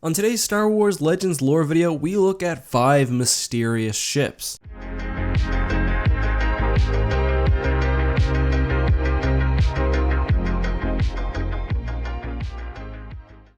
On today's Star Wars Legends lore video, we look at 5 mysterious ships.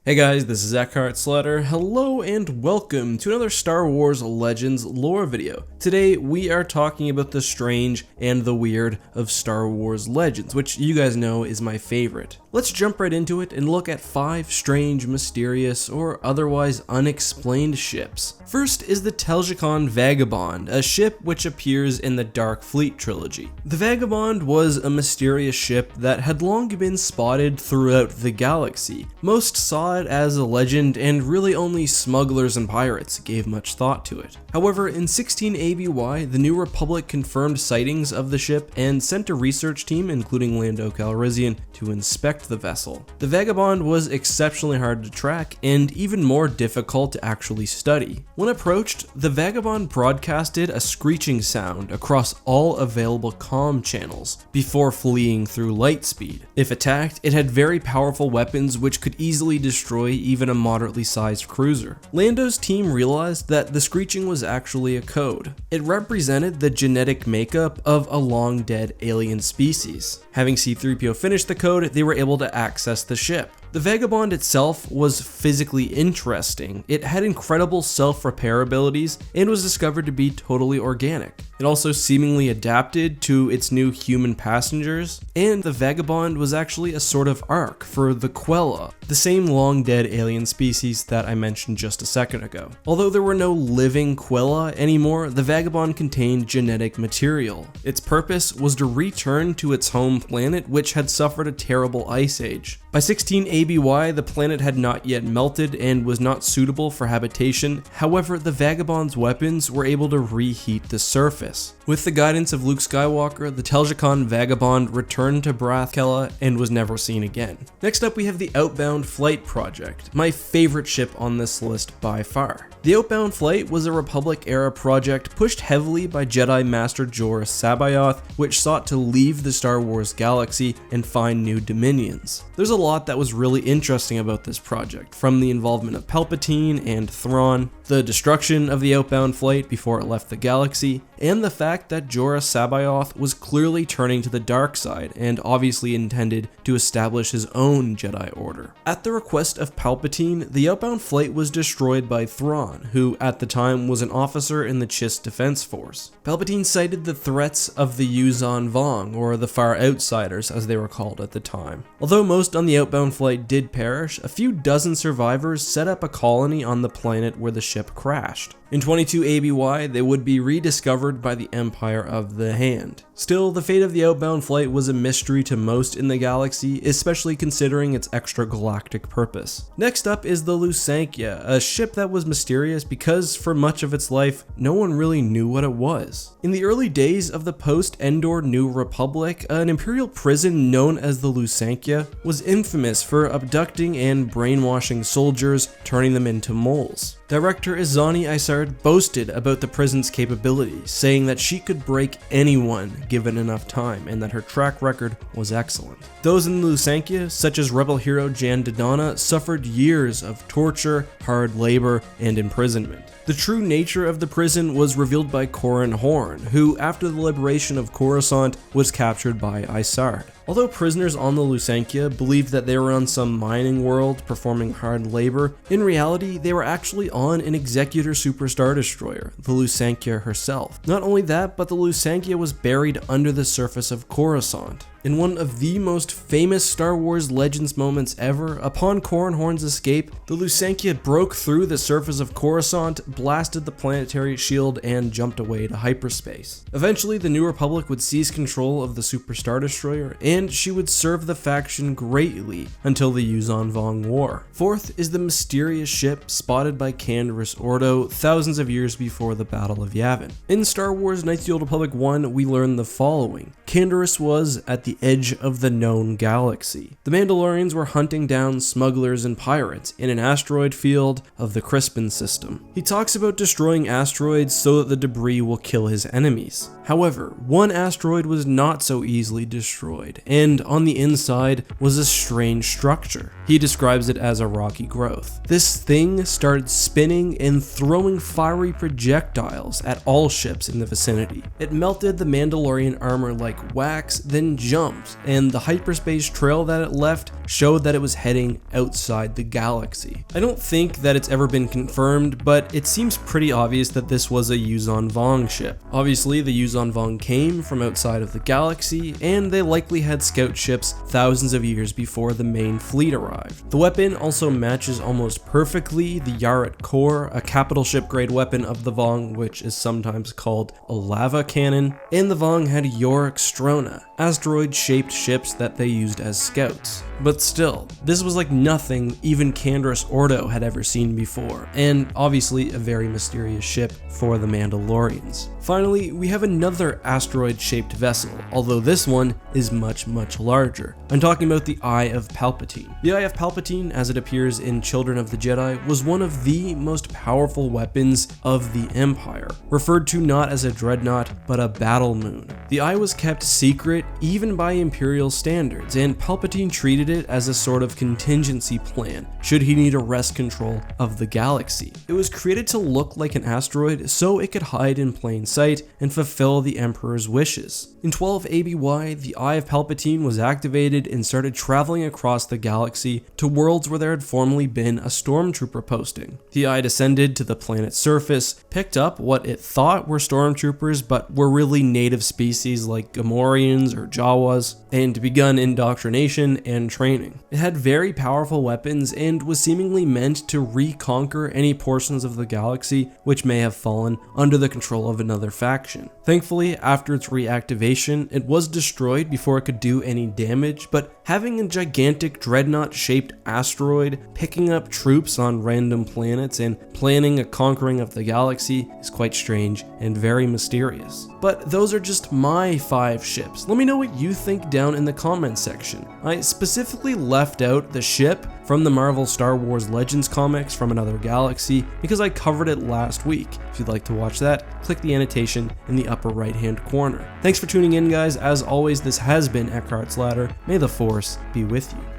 Hey guys, this is EckhartsLadder. Hello and welcome to another Star Wars Legends lore video. Today we are talking about the strange and the weird of Star Wars Legends, which you guys know is my favorite. Let's jump right into it and look at 5 strange, mysterious, or otherwise unexplained ships. First is the Telecon Vagabond, a ship which appears in the Dark Fleet trilogy. The Vagabond was a mysterious ship that had long been spotted throughout the galaxy. Most saw it as a legend, and really only smugglers and pirates gave much thought to it. However, in 16 ABY, the New Republic confirmed sightings of the ship and sent a research team, including Lando Calrissian, to inspect the vessel. The Vagabond was exceptionally hard to track and even more difficult to actually study. When approached, the Vagabond broadcasted a screeching sound across all available comm channels before fleeing through light speed. If attacked, it had very powerful weapons which could easily destroy even a moderately sized cruiser. Lando's team realized that the screeching was actually a code. It represented the genetic makeup of a long dead alien species. Having C-3PO finish the code, they were able to access the ship. The Vagabond itself was physically interesting. It had incredible self-repair abilities and was discovered to be totally organic. It also seemingly adapted to its new human passengers, and the Vagabond was actually a sort of ark for the Quella, the same long-dead alien species that I mentioned just a second ago. Although there were no living Quella anymore, the Vagabond contained genetic material. Its purpose was to return to its home planet, which had suffered a terrible ice age. By 16 ABY, the planet had not yet melted and was not suitable for habitation. However, the Vagabond's weapons were able to reheat the surface. With the guidance of Luke Skywalker, the Telecon Vagabond returned to Brathkella and was never seen again. Next up, we have the Outbound Flight project, my favorite ship on this list by far. The Outbound Flight was a Republic-era project pushed heavily by Jedi Master Joruus C'baoth, which sought to leave the Star Wars galaxy and find new dominions. There's a lot that was really interesting about this project, from the involvement of Palpatine and Thrawn, the destruction of the Outbound Flight before it left the galaxy, and the fact that Joruus C'baoth was clearly turning to the dark side and obviously intended to establish his own Jedi Order. At the request of Palpatine, the Outbound Flight was destroyed by Thrawn, who at the time was an officer in the Chiss Defense Force. Palpatine cited the threats of the Yuuzhan Vong, or the Far Outsiders as they were called at the time. Although most on the Outbound Flight did perish, a few dozen survivors set up a colony on the planet where the ship crashed. In 22 ABY, they would be rediscovered by the Empire of the Hand. Still, the fate of the Outbound Flight was a mystery to most in the galaxy, especially considering its extragalactic purpose. Next up is the Lusankya, a ship that was mysterious because for much of its life, no one really knew what it was. In the early days of the post-Endor New Republic, an Imperial prison known as the Lusankya was infamous for abducting and brainwashing soldiers, turning them into moles. Director Izani Isard boasted about the prison's capabilities, saying that she could break anyone given enough time and that her track record was excellent. Those in the Lusankya, such as rebel hero Jan Dodonna, suffered years of torture, hard labor, and imprisonment. The true nature of the prison was revealed by Corran Horn, who, after the liberation of Coruscant, was captured by Isard. Although prisoners on the Lusankya believed that they were on some mining world performing hard labor, in reality they were actually on an Executor Super Star Destroyer, the Lusankya herself. Not only that, but the Lusankya was buried under the surface of Coruscant. In one of the most famous Star Wars Legends moments ever, upon Corran Horn's escape, the Lusankya broke through the surface of Coruscant, blasted the planetary shield, and jumped away to hyperspace. Eventually, the New Republic would seize control of the Super Star Destroyer, and she would serve the faction greatly until the Yuuzhan Vong War. Fourth is the mysterious ship spotted by Canderous Ordo thousands of years before the Battle of Yavin. In Star Wars Knights of the Old Republic 1, we learn the following. Canderous was, at the the edge of the known galaxy. The Mandalorians were hunting down smugglers and pirates in an asteroid field of the Crispin system. He talks about destroying asteroids so that the debris will kill his enemies. However, one asteroid was not so easily destroyed, and on the inside was a strange structure. He describes it as a rocky growth. This thing started spinning and throwing fiery projectiles at all ships in the vicinity. It melted the Mandalorian armor like wax, then jumped, and the hyperspace trail that it left showed that it was heading outside the galaxy. I don't think that it's ever been confirmed, but it seems pretty obvious that this was a Yuuzhan Vong ship. Obviously, the Yuuzhan Vong came from outside of the galaxy, and they likely had scout ships thousands of years before the main fleet arrived. The weapon also matches almost perfectly the Yaret core, a capital ship grade weapon of the Vong, which is sometimes called a lava cannon, and the Vong had Yorick Strona, asteroid-shaped ships that they used as scouts. But still, this was like nothing even Canderous Ordo had ever seen before, and obviously a very mysterious ship for the Mandalorians. Finally, we have another asteroid-shaped vessel, although this one is much larger. I'm talking about the Eye of Palpatine. The Eye of Palpatine, as it appears in Children of the Jedi, was one of the most powerful weapons of the Empire, referred to not as a dreadnought, but a battle moon. The Eye was kept secret even by Imperial standards, and Palpatine treated it as a sort of contingency plan should he need to wrest control of the galaxy. It was created to look like an asteroid so it could hide in plain sight and fulfill the Emperor's wishes. In 12 ABY, the Eye of Palpatine was activated and started traveling across the galaxy to worlds where there had formerly been a stormtrooper posting. The Eye descended to the planet's surface, picked up what it thought were stormtroopers but were really native species like Gamorreans or Jawas, and begun indoctrination and training. It had very powerful weapons and was seemingly meant to reconquer any portions of the galaxy which may have fallen under the control of another faction. Thankfully, after its reactivation, it was destroyed before it could do any damage, but having a gigantic dreadnought-shaped asteroid picking up troops on random planets and planning a conquering of the galaxy is quite strange and very mysterious. But those are just my 5 ships. Let me know what you think down in the comments section. I specifically left out the ship from the Marvel Star Wars Legends comics from Another Galaxy because I covered it last week. If you'd like to watch that, click the annotation in the upper right hand corner. Thanks for tuning in, guys. As always, this has been EckhartsLadder. May the Force be with you.